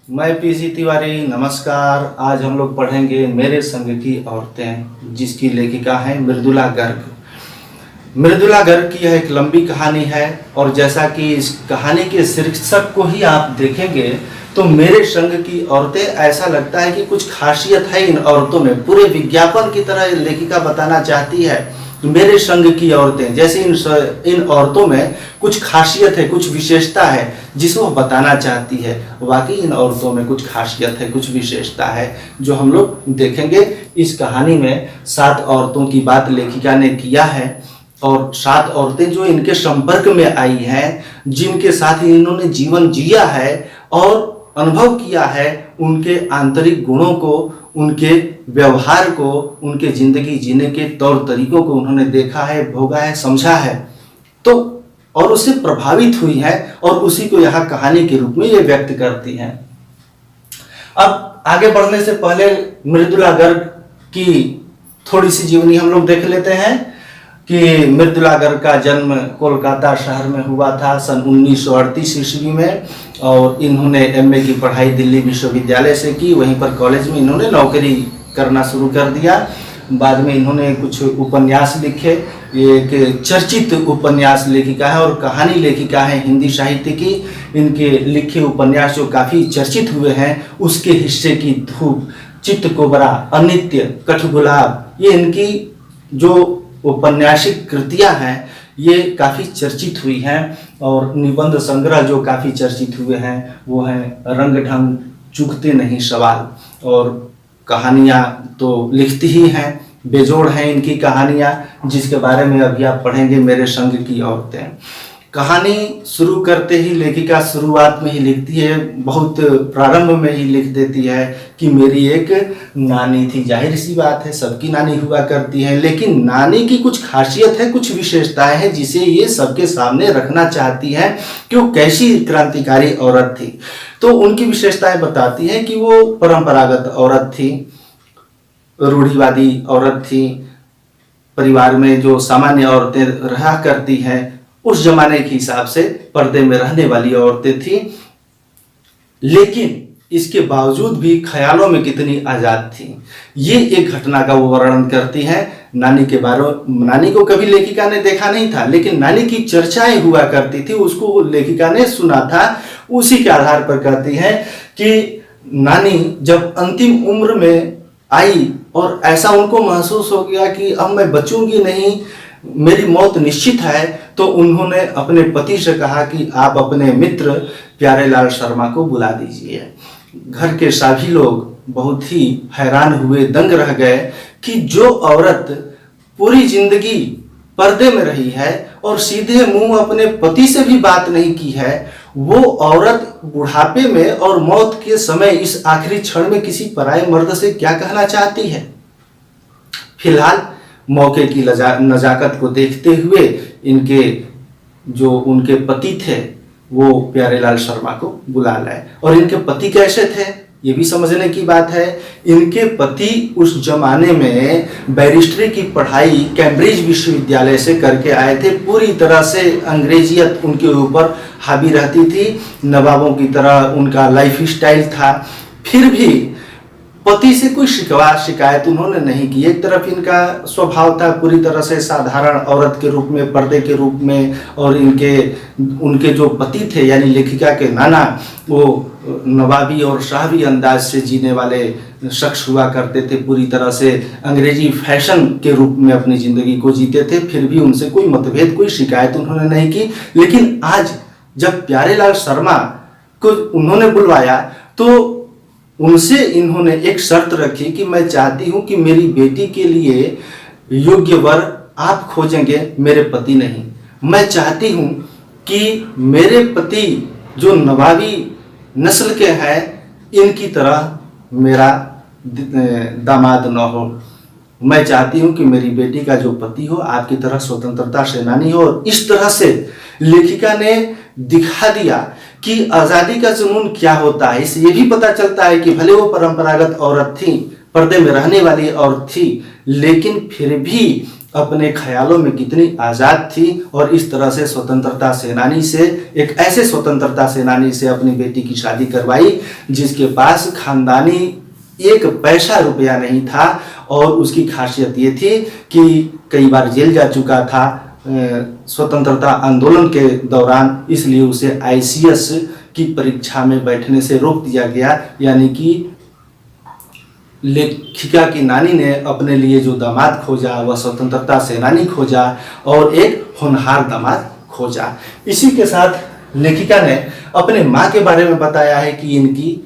मैं पीसी तिवारी। नमस्कार। आज हम लोग पढ़ेंगे मेरे संग की औरतें, जिसकी लेखिका है मृदुला गर्ग। मृदुला गर्ग की यह एक लंबी कहानी है और जैसा कि इस कहानी के शीर्षक को ही आप देखेंगे तो मेरे संग की औरतें, ऐसा लगता है कि कुछ खासियत है इन औरतों में। पूरे विज्ञापन की तरह लेखिका बताना चाहती है मेरे संग की औरतें, जैसे इन औरतों में कुछ खासियत है, कुछ विशेषता है जिसे वो बताना चाहती है। वाकई इन औरतों में कुछ खासियत है, कुछ विशेषता है जो हम लोग देखेंगे। इस कहानी में 7 औरतों की बात लेखिका ने किया है और 7 औरतें जो इनके संपर्क में आई हैं, जिनके साथ इन्होंने जीवन जिया है और अनुभव किया है, उनके आंतरिक गुणों को, उनके व्यवहार को, उनके जिंदगी जीने के तौर तरीकों को उन्होंने देखा है, भोगा है, समझा है, तो और उससे प्रभावित हुई है और उसी को यहाँ कहानी के रूप में ये व्यक्त करती हैं। अब आगे बढ़ने से पहले मृदुला गर्ग की थोड़ी सी जीवनी हम लोग देख लेते हैं कि मृदुला गर्ग का जन्म कोलकाता शहर में हुआ था सन 1938 ईस्वी में और इन्होंने एमए की पढ़ाई दिल्ली विश्वविद्यालय से की। वहीं पर कॉलेज में इन्होंने नौकरी करना शुरू कर दिया। बाद में इन्होंने कुछ उपन्यास लिखे। ये एक चर्चित उपन्यास लेखिका है और कहानी लेखिका है हिंदी साहित्य की। इनके लिखे उपन्यास जो काफ़ी चर्चित हुए हैं, उसके हिस्से की धूप, चित्त कोबरा, अनित्य, कठगुलाब, ये इनकी जो औपन्यासिक कृतियां हैं ये काफ़ी चर्चित हुई हैं। और निबंध संग्रह जो काफ़ी चर्चित हुए हैं वो हैं रंग ढंग, चूकते नहीं सवाल। और कहानियां तो लिखती ही हैं, बेजोड़ हैं इनकी कहानियां, जिसके बारे में अभी आप पढ़ेंगे मेरे संग की औरतें। कहानी शुरू करते ही लेखिका शुरुआत में ही लिखती है, बहुत प्रारंभ में ही लिख देती है कि मेरी एक नानी थी। जाहिर सी बात है, सबकी नानी हुआ करती है, लेकिन नानी की कुछ खासियत है, कुछ विशेषताएं हैं जिसे ये सबके सामने रखना चाहती है कि वो कैसी क्रांतिकारी औरत थी। तो उनकी विशेषताएं बताती हैं कि वो परंपरागत औरत थी, रूढ़िवादी औरत थी, परिवार में जो सामान्य औरतें रहा करती हैं उस जमाने के हिसाब से पर्दे में रहने वाली औरतें थी, लेकिन इसके बावजूद भी ख्यालों में कितनी आजाद थी। ये एक घटना का वो वर्णन करती हैं नानी के बारे में। नानी को कभी लेखिका ने देखा नहीं था, लेकिन नानी की चर्चाएं हुआ करती थी, उसको लेखिका ने सुना था। उसी के आधार पर कहती हैं कि नानी जब अंतिम उम्र में आई और ऐसा उनको महसूस हो गया कि अब मैं बचूंगी नहीं, मेरी मौत निश्चित है, तो उन्होंने अपने पति से कहा कि आप अपने मित्र प्यारेलाल शर्मा को बुला दीजिए। घर के सभी लोग बहुत ही हैरान हुए, दंग रह गए कि जो औरत पूरी जिंदगी पर्दे में रही है और सीधे मुंह अपने पति से भी बात नहीं की है, वो औरत बुढ़ापे में और मौत के समय इस आखिरी क्षण में किसी पराये मर्द से क्या कहना चाहती है। फिलहाल मौके की नजाकत को देखते हुए इनके जो उनके पति थे वो प्यारेलाल शर्मा को बुला लाए। और इनके पति कैसे थे ये भी समझने की बात है। इनके पति उस जमाने में बैरिस्ट्री की पढ़ाई कैम्ब्रिज विश्वविद्यालय से करके आए थे। पूरी तरह से अंग्रेजियत उनके ऊपर हावी रहती थी, नवाबों की तरह उनका लाइफ स्टाइल था। फिर भी पति से कोई शिकायत उन्होंने नहीं की। एक तरफ इनका स्वभाव था पूरी तरह से साधारण औरत के रूप में, पर्दे के रूप में, और उनके जो पति थे यानी लेखिका के नाना, वो नवाबी और शाहवी अंदाज से जीने वाले शख्स हुआ करते थे। पूरी तरह से अंग्रेजी फैशन के रूप में अपनी ज़िंदगी को जीते थे। फिर भी उनसे कोई मतभेद, कोई शिकायत उन्होंने नहीं की। लेकिन आज जब प्यारेलाल शर्मा को उन्होंने बुलवाया तो उनसे इन्होंने एक शर्त रखी कि मैं चाहती हूं कि मेरी बेटी के लिए योग्य वर आप खोजेंगे, मेरे पति नहीं। मैं चाहती हूं कि मेरे पति जो नवाबी नस्ल के हैं इनकी तरह मेरा दामाद न हो। मैं चाहती हूं कि मेरी बेटी का जो पति हो आपकी तरह स्वतंत्रता सेनानी हो। और इस तरह से लेखिका ने दिखा दिया कि आज़ादी का जुनून क्या होता है। इससे ये भी पता चलता है कि भले वो परंपरागत औरत थी, पर्दे में रहने वाली औरत थी, लेकिन फिर भी अपने ख्यालों में कितनी आज़ाद थी और इस तरह से स्वतंत्रता सेनानी से, एक ऐसे स्वतंत्रता सेनानी से अपनी बेटी की शादी करवाई जिसके पास खानदानी एक पैसा रुपया नहीं था। और उसकी खासियत ये थी कि कई बार जेल जा चुका था स्वतंत्रता आंदोलन के दौरान, इसलिए उसे आईसीएस की परीक्षा में बैठने से रोक दिया गया। यानी कि लेखिका की नानी ने अपने लिए जो दामाद खोजा वह स्वतंत्रता सेनानी खोजा और एक होनहार दामाद खोजा। इसी के साथ लेखिका ने अपने माँ के बारे में बताया है कि इनकी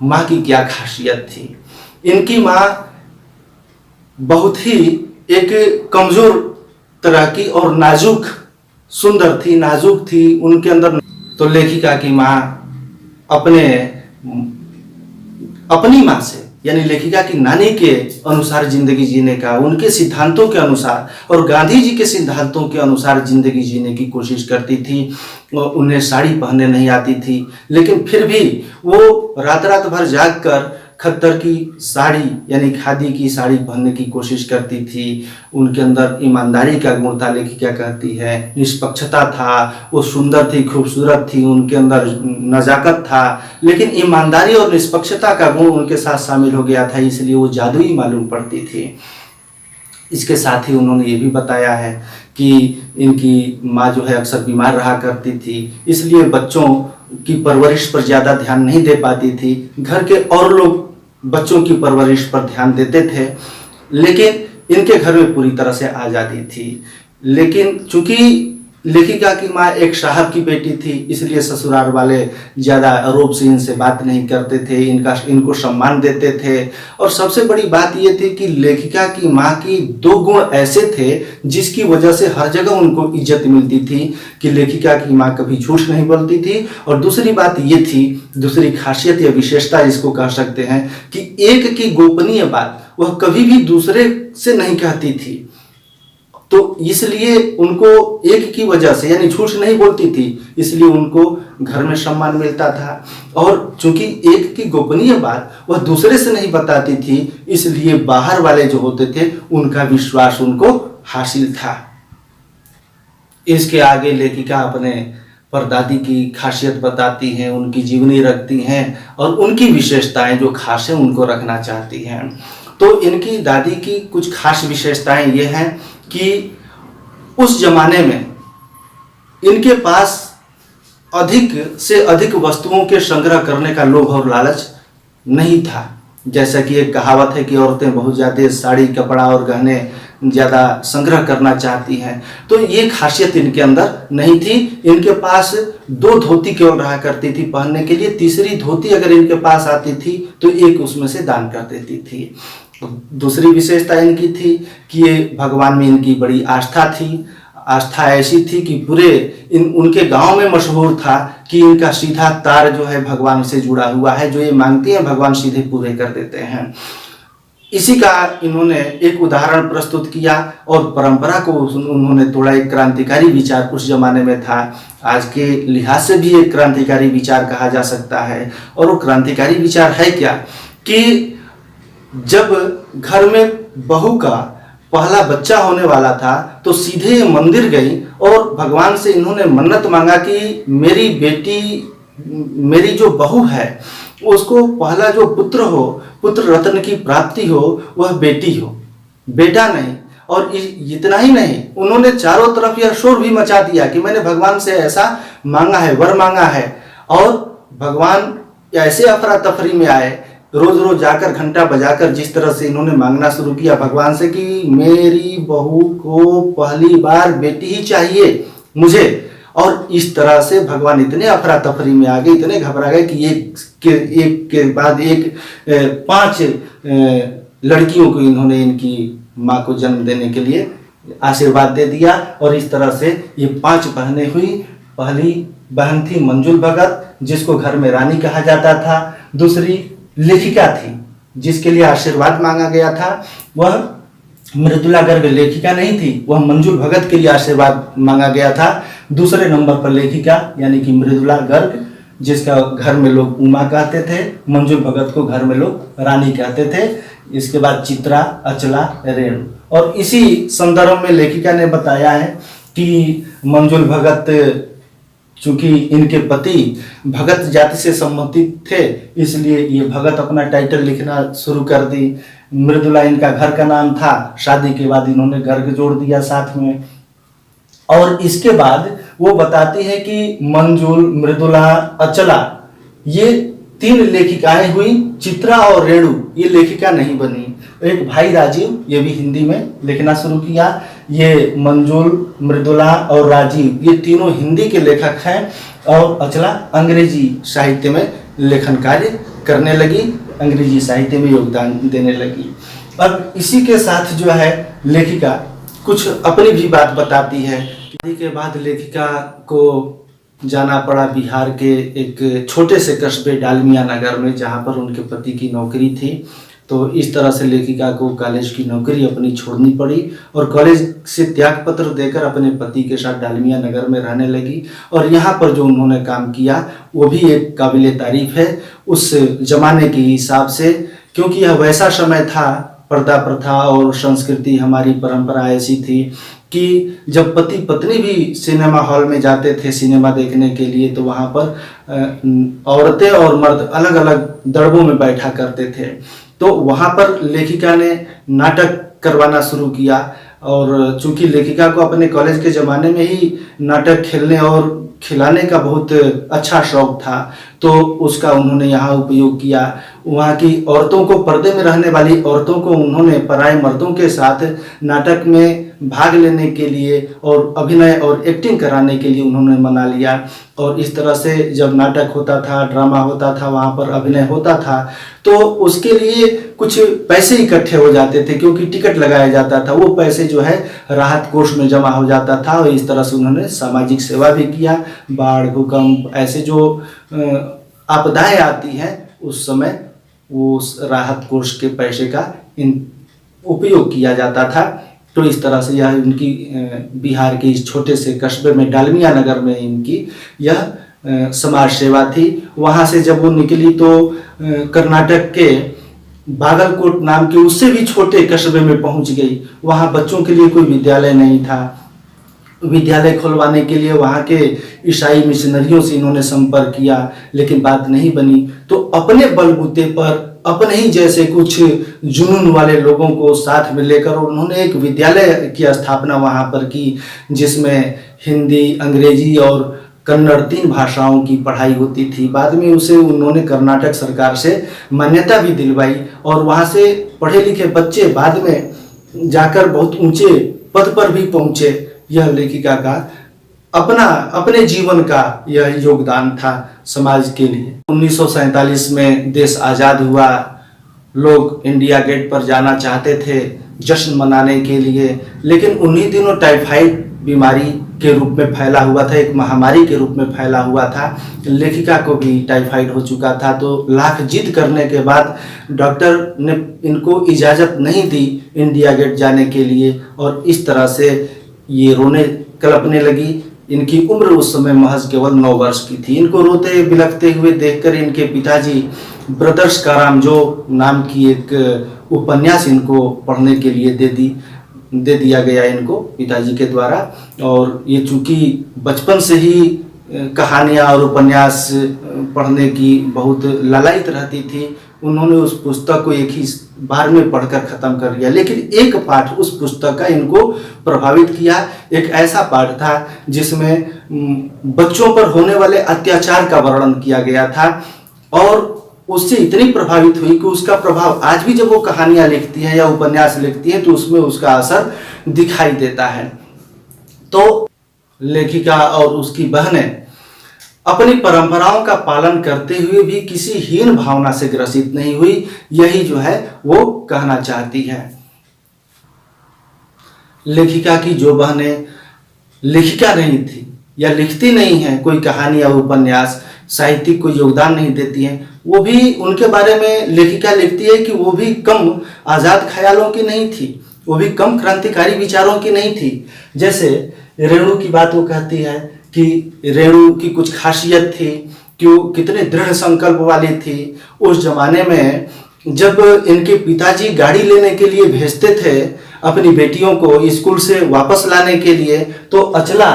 माँ की क्या खासियत थी। इनकी माँ बहुत ही एक कमज़ोर तरह की और नाजुक, सुंदर थी, नाजुक थी उनके अंदर। तो लेखिका की माँ अपनी माँ से, यानी लेखिका की नानी के अनुसार जिंदगी जीने का, उनके सिद्धांतों के अनुसार और गांधी जी के सिद्धांतों के अनुसार जिंदगी जीने की कोशिश करती थी। उन्हें साड़ी पहनने नहीं आती थी, लेकिन फिर भी वो रात रात भर जाग कर खद्दर की साड़ी यानी खादी की साड़ी पहनने की कोशिश करती थी। उनके अंदर ईमानदारी का गुण था, लेखिका कहती है, निष्पक्षता था, वो सुंदर थी, खूबसूरत थी, उनके अंदर नजाकत था, लेकिन ईमानदारी और निष्पक्षता का गुण उनके साथ शामिल हो गया था, इसलिए वो जादुई मालूम पड़ती थी। इसके साथ ही उन्होंने ये भी बताया है कि इनकी माँ जो है अक्सर बीमार रहा करती थी, इसलिए बच्चों की परवरिश पर ज़्यादा ध्यान नहीं दे पाती थी। घर के और लोग बच्चों की परवरिश पर ध्यान देते थे, लेकिन इनके घर में पूरी तरह से आज़ादी थी। लेकिन चूंकि लेखिका की माँ एक साहब की बेटी थी, इसलिए ससुराल वाले ज़्यादा आरोप से इनसे बात नहीं करते थे, इनको सम्मान देते थे। और सबसे बड़ी बात ये थी कि लेखिका की माँ की दो गुण ऐसे थे जिसकी वजह से हर जगह उनको इज्जत मिलती थी कि लेखिका की माँ कभी झूठ नहीं बोलती थी। और दूसरी बात ये थी, दूसरी खासियत या विशेषता इसको कह सकते हैं कि एक की गोपनीय बात वह कभी भी दूसरे से नहीं कहती थी। तो इसलिए उनको एक की वजह से, यानी झूठ नहीं बोलती थी, इसलिए उनको घर में सम्मान मिलता था। और चूंकि एक की गोपनीय बात वह दूसरे से नहीं बताती थी, इसलिए बाहर वाले जो होते थे उनका विश्वास उनको हासिल था। इसके आगे लेखिका अपने परदादी की खासियत बताती हैं, उनकी जीवनी रखती हैं और उनकी विशेषताएं जो खास है उनको रखना चाहती हैं। तो इनकी दादी की कुछ खास विशेषताएं ये हैं कि उस जमाने में इनके पास अधिक से अधिक वस्तुओं के संग्रह करने का लोभ और लालच नहीं था। जैसा कि एक कहावत है कि औरतें बहुत ज़्यादा साड़ी, कपड़ा और गहने ज़्यादा संग्रह करना चाहती हैं, तो ये खासियत इनके अंदर नहीं थी। इनके पास 2 धोती केवल रहा करती थी पहनने के लिए, तीसरी धोती अगर इनके पास आती थी तो एक उसमें से दान कर देती थी। दूसरी विशेषता इनकी थी कि ये भगवान में इनकी बड़ी आस्था थी। आस्था ऐसी थी कि पूरे उनके गांव में मशहूर था कि इनका सीधा तार जो है भगवान से जुड़ा हुआ है, जो ये मांगती हैं भगवान सीधे पूरे कर देते हैं। इसी का इन्होंने एक उदाहरण प्रस्तुत किया और परंपरा को उन्होंने तोड़ा। एक क्रांतिकारी विचार उस जमाने में था, आज के लिहाज से भी एक क्रांतिकारी विचार कहा जा सकता है। और वो क्रांतिकारी विचार है क्या कि जब घर में बहू का पहला बच्चा होने वाला था तो सीधे मंदिर गई और भगवान से इन्होंने मन्नत मांगा कि मेरी बेटी, मेरी जो बहू है उसको पहला जो पुत्र हो, पुत्र रत्न की प्राप्ति हो, वह बेटी हो, बेटा नहीं। और इतना ही नहीं, उन्होंने चारों तरफ यह शोर भी मचा दिया कि मैंने भगवान से ऐसा मांगा है, वर मांगा है। और भगवान ऐसे अफरा तफरी में आए, रोज रोज जाकर घंटा बजाकर जिस तरह से इन्होंने मांगना शुरू किया भगवान से कि मेरी बहू को पहली बार बेटी ही चाहिए मुझे। और इस तरह से भगवान इतने अफरा तफरी में आ गए, इतने घबरा गए कि एक के बाद एक 5 लड़कियों को इन्होंने इनकी माँ को जन्म देने के लिए आशीर्वाद दे दिया। और इस तरह से ये 5 बहनें हुई। पहली बहन थी मंजुल भगत, जिसको घर में रानी कहा जाता था। दूसरी लेखिका थी, जिसके लिए आशीर्वाद मांगा गया था। वह मृदुला गर्ग लेखिका नहीं थी, वह मंजुल भगत के लिए आशीर्वाद मांगा गया था। दूसरे नंबर पर लेखिका यानी कि मृदुला गर्ग जिसका घर में लोग उमा कहते थे, मंजुल भगत को घर में लोग रानी कहते थे। इसके बाद चित्रा, अचला, रेणु। और इसी संदर्भ में लेखिका ने बताया है कि मंजुल भगत, चूंकि इनके पति भगत जाति से संबंधित थे, इसलिए ये भगत अपना टाइटल लिखना शुरू कर दी। मृदुला इनका घर का नाम था। शादी के बाद इन्होंने गर्ग जोड़ दिया साथ में। और इसके बाद वो बताती है कि मंजुल, मृदुला, अचला, ये 3 लेखिकाएं हुई। चित्रा और रेणु ये लेखिका नहीं बनी। एक भाई राजीव, ये भी हिंदी में लिखना शुरू किया। ये मंजुल, मृदुला और राजीव, ये तीनों हिंदी के लेखक हैं। और अचला अंग्रेजी साहित्य में लेखन कार्य करने लगी, अंग्रेजी साहित्य में योगदान देने लगी। अब इसी के साथ जो है लेखिका कुछ अपनी भी बात बताती है। शादी के बाद लेखिका को जाना पड़ा बिहार के एक छोटे से कस्बे डालमिया नगर में, जहाँ पर उनके पति की नौकरी थी। तो इस तरह से लेखिका को कॉलेज की नौकरी अपनी छोड़नी पड़ी और कॉलेज से त्याग पत्र देकर अपने पति के साथ डालमिया नगर में रहने लगी। और यहाँ पर जो उन्होंने काम किया वो भी एक काबिले तारीफ है उस जमाने के हिसाब से, क्योंकि यह वैसा समय था, पर्दा प्रथा और संस्कृति, हमारी परंपरा ऐसी थी कि जब पति पत्नी भी सिनेमा हॉल में जाते थे सिनेमा देखने के लिए, तो वहाँ पर औरतें और मर्द अलग अलग दड़बों में बैठा करते थे। तो वहाँ पर लेखिका ने नाटक करवाना शुरू किया। और चूंकि लेखिका को अपने कॉलेज के ज़माने में ही नाटक खेलने और खिलाने का बहुत अच्छा शौक था, तो उसका उन्होंने यहाँ उपयोग किया। वहाँ की औरतों को, पर्दे में रहने वाली औरतों को उन्होंने पराए मर्दों के साथ नाटक में भाग लेने के लिए और अभिनय और एक्टिंग कराने के लिए उन्होंने मना लिया। और इस तरह से जब नाटक होता था, ड्रामा होता था, वहाँ पर अभिनय होता था, तो उसके लिए कुछ पैसे इकट्ठे हो जाते थे, क्योंकि टिकट लगाया जाता था। वो पैसे जो है राहत कोष में जमा हो जाता था। और इस तरह से उन्होंने सामाजिक सेवा भी किया। बाढ़, भूकंप, ऐसे जो आपदाएं आती हैं उस समय वो राहत कोष के पैसे का उपयोग किया जाता था। तो इस तरह से यह इनकी बिहार के इस छोटे से कस्बे में डालमिया नगर में इनकी यह समाज सेवा थी। वहाँ से जब वो निकली तो कर्नाटक के बागलकोट नाम के उससे भी छोटे कस्बे में पहुँच गई। वहाँ बच्चों के लिए कोई विद्यालय नहीं था। विद्यालय खुलवाने के लिए वहाँ के ईसाई मिशनरियों से इन्होंने संपर्क किया, लेकिन बात नहीं बनी। तो अपने बलबूते पर अपने ही जैसे कुछ जुनून वाले लोगों को साथ में लेकर उन्होंने एक विद्यालय की स्थापना वहाँ पर की, जिसमें हिंदी, अंग्रेजी और कन्नड़ 3 भाषाओं की पढ़ाई होती थी। बाद में उसे उन्होंने कर्नाटक सरकार से मान्यता भी दिलवाई और वहाँ से पढ़े लिखे बच्चे बाद में जाकर बहुत ऊंचे पद पर भी पहुँचे। यह लेखिका का अपने जीवन का यह योगदान था समाज के लिए। 1947 में देश आज़ाद हुआ। लोग इंडिया गेट पर जाना चाहते थे जश्न मनाने के लिए, लेकिन उन्हीं दिनों टाइफाइड बीमारी के रूप में फैला हुआ था, एक महामारी के रूप में फैला हुआ था। लेखिका को भी टाइफाइड हो चुका था। तो लाख जिद करने के बाद डॉक्टर ने इनको इजाज़त नहीं दी इंडिया गेट जाने के लिए, और इस तरह से ये रोने कलपने लगी। इनकी उम्र उस समय महज केवल 9 वर्ष की थी। इनको रोते बिलखते हुए देखकर इनके पिताजी ब्रदर्स कारामजो नाम की एक उपन्यास इनको पढ़ने के लिए दे दिया गया इनको पिताजी के द्वारा। और ये चूँकि बचपन से ही कहानियाँ और उपन्यास पढ़ने की बहुत लालायित रहती थी, उन्होंने उस पुस्तक को एक ही बार में पढ़कर ख़त्म कर लिया। लेकिन एक पाठ उस पुस्तक का इनको प्रभावित किया। एक ऐसा पाठ था जिसमें बच्चों पर होने वाले अत्याचार का वर्णन किया गया था, और उससे इतनी प्रभावित हुई कि उसका प्रभाव आज भी जब वो कहानियाँ लिखती हैं या उपन्यास लिखती हैं तो उसमें उसका असर दिखाई देता है। तो लेखिका और उसकी बहनें अपनी परंपराओं का पालन करते हुए भी किसी हीन भावना से ग्रसित नहीं हुई, यही जो है वो कहना चाहती है। लेखिका की जो बहनें लेखिका नहीं थी या लिखती नहीं हैं कोई कहानी या उपन्यास, साहित्यिक कोई योगदान नहीं देती हैं, वो भी उनके बारे में लेखिका लिखती है कि वो भी कम आज़ाद ख्यालों की नहीं थी, वो भी कम क्रांतिकारी विचारों की नहीं थी। जैसे रेणु की बात वो कहती है कि रेणु की कुछ खासियत थी क्यों कितने दृढ़ संकल्प वाली थी। उस जमाने में जब इनके पिताजी गाड़ी लेने के लिए भेजते थे अपनी बेटियों को स्कूल से वापस लाने के लिए, तो अचला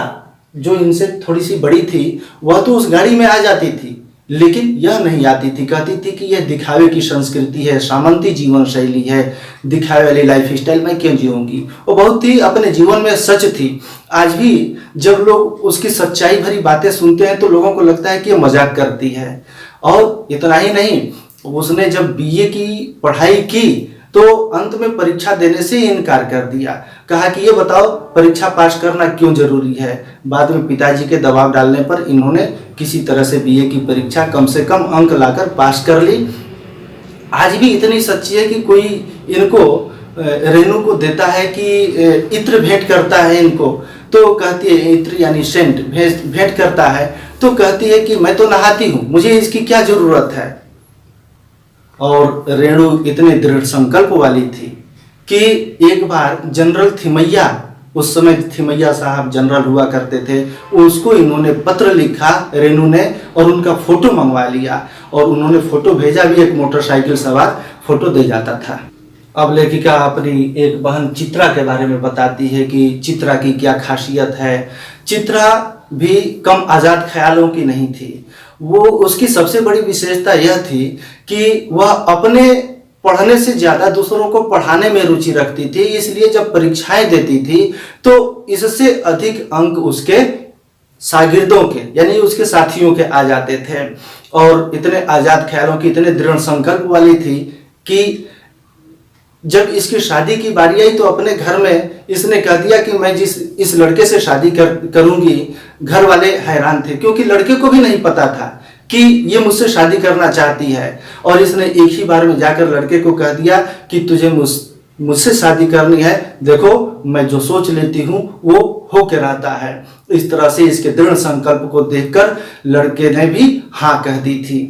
जो इनसे थोड़ी सी बड़ी थी वह तो उस गाड़ी में आ जाती थी, लेकिन यह नहीं आती थी। कहती थी कि यह दिखावे की संस्कृति है, सामंती जीवन शैली है, दिखावे वाली लाइफ स्टाइल मैं क्यों जीऊंगी। वो बहुत ही अपने जीवन में सच थी। आज भी जब लोग उसकी सच्चाई भरी बातें सुनते हैं तो लोगों को लगता है कि यह मजाक करती है। और इतना ही नहीं, उसने जब बीए की पढ़ाई की तो अंत में परीक्षा देने से इनकार कर दिया। कहा कि ये बताओ परीक्षा पास करना क्यों जरूरी है। बाद में पिताजी के दबाव डालने पर इन्होंने किसी तरह से बीए की परीक्षा कम से कम अंक लाकर पास कर ली। आज भी इतनी सच्ची है कि कोई इनको रेणु को देता है कि इत्र भेंट करता है इनको, तो कहती है इत्र यानी सेंट भेंट करता है, तो कहती है कि मैं तो नहाती हूँ, मुझे इसकी क्या जरूरत है। और रेणु इतने दृढ़ संकल्प वाली थी कि एक बार जनरल थिमैया, उस समय थिमैया साहब जनरल हुआ करते थे, उसको इन्होंने पत्र लिखा रेणु ने और उनका फोटो मंगवा लिया और उन्होंने फोटो भेजा भी, एक मोटरसाइकिल सवार फोटो दे जाता था। अब लेखिका अपनी एक बहन चित्रा के बारे में बताती है कि चित्रा की क्या खासियत है। चित्रा भी कम आज़ाद ख्यालों की नहीं थी। वो उसकी सबसे बड़ी विशेषता यह थी कि वह अपने पढ़ने से ज़्यादा दूसरों को पढ़ाने में रुचि रखती थी। इसलिए जब परीक्षाएं देती थी तो इससे अधिक अंक उसके शागिर्दों के यानी उसके साथियों के आ जाते थे। और इतने आज़ाद ख्यालों की, इतने दृढ़ संकल्प वाली थी कि जब इसकी शादी की बारी आई तो अपने घर में इसने कह दिया कि मैं इस लड़के से शादी करूंगी। घर वाले हैरान थे क्योंकि लड़के को भी नहीं पता था कि ये मुझसे शादी करना चाहती है। और इसने एक ही बार में जाकर लड़के को कह दिया कि तुझे मुझसे शादी करनी है, देखो मैं जो सोच लेती हूँ वो होके रहता है। इस तरह से इसके दृढ़ संकल्प को देखकर लड़के ने भी हाँ कह दी थी।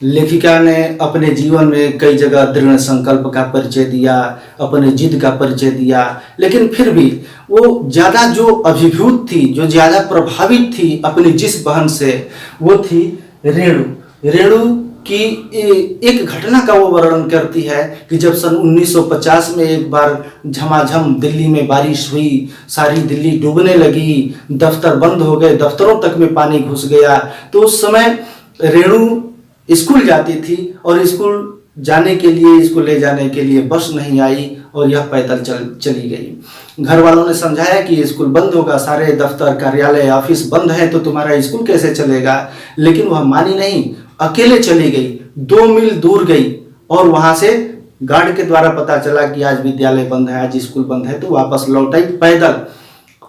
लेखिका ने अपने जीवन में कई जगह दृढ़ संकल्प का परिचय दिया, अपने जिद का परिचय दिया, लेकिन फिर भी वो ज़्यादा जो अभिभूत थी, जो ज़्यादा प्रभावित थी अपनी जिस बहन से, वो थी रेणु। रेणु की एक घटना का वो वर्णन करती है कि जब सन 1950 में एक बार झमाझम दिल्ली में बारिश हुई, सारी दिल्ली डूबने लगी, दफ्तर बंद हो गए, दफ्तरों तक में पानी घुस गया। तो उस समय रेणु स्कूल जाती थी और स्कूल जाने के लिए, इसको ले जाने के लिए बस नहीं आई और यह पैदल चली गई। घर वालों ने समझाया कि स्कूल बंद होगा, सारे दफ्तर कार्यालय ऑफिस बंद है, तो तुम्हारा स्कूल कैसे चलेगा। लेकिन वह मानी नहीं, अकेले चली गई, 2 मील दूर गई और वहां से गार्ड के द्वारा पता चला कि आज विद्यालय बंद है, आज स्कूल बंद है, तो वापस लौट आई पैदल।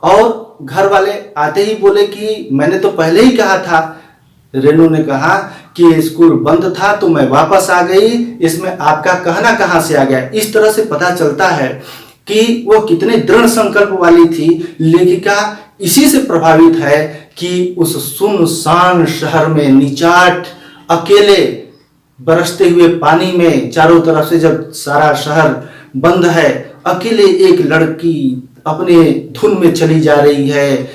और घर वाले आते ही बोले कि मैंने तो पहले ही कहा था। रेणु ने कहा कि स्कूल बंद था तो मैं वापस आ गई, इसमें आपका कहना कहां से आ गया। इस तरह से पता चलता है कि वो कितने दृढ़ संकल्प वाली थी। लेखिका इसी से प्रभावित है कि उस सुनसान शहर में निचाट अकेले बरसते हुए पानी में, चारों तरफ से जब सारा शहर बंद है, अकेले एक लड़की अपने धुन में चली जा रही है,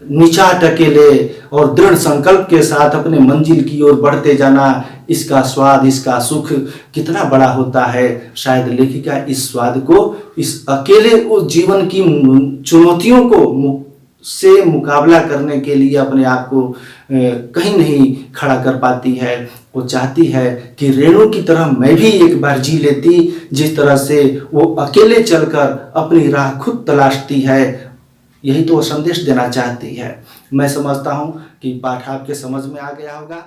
निचाट अकेले और दृढ़ संकल्प के साथ अपने मंजिल की ओर बढ़ते जाना, इसका स्वाद, इसका सुख कितना बड़ा होता है। शायद लेखिका इस स्वाद को, इस अकेले उस जीवन की चुनौतियों को से मुकाबला करने के लिए अपने आप को कहीं नहीं खड़ा कर पाती है। वो चाहती है कि रेणु की तरह मैं भी एक बार जी लेती, जिस तरह से वो अकेले चलकर अपनी राह खुद तलाशती है। यही तो वो संदेश देना चाहती है। मैं समझता हूँ कि पाठ आपके समझ में आ गया होगा।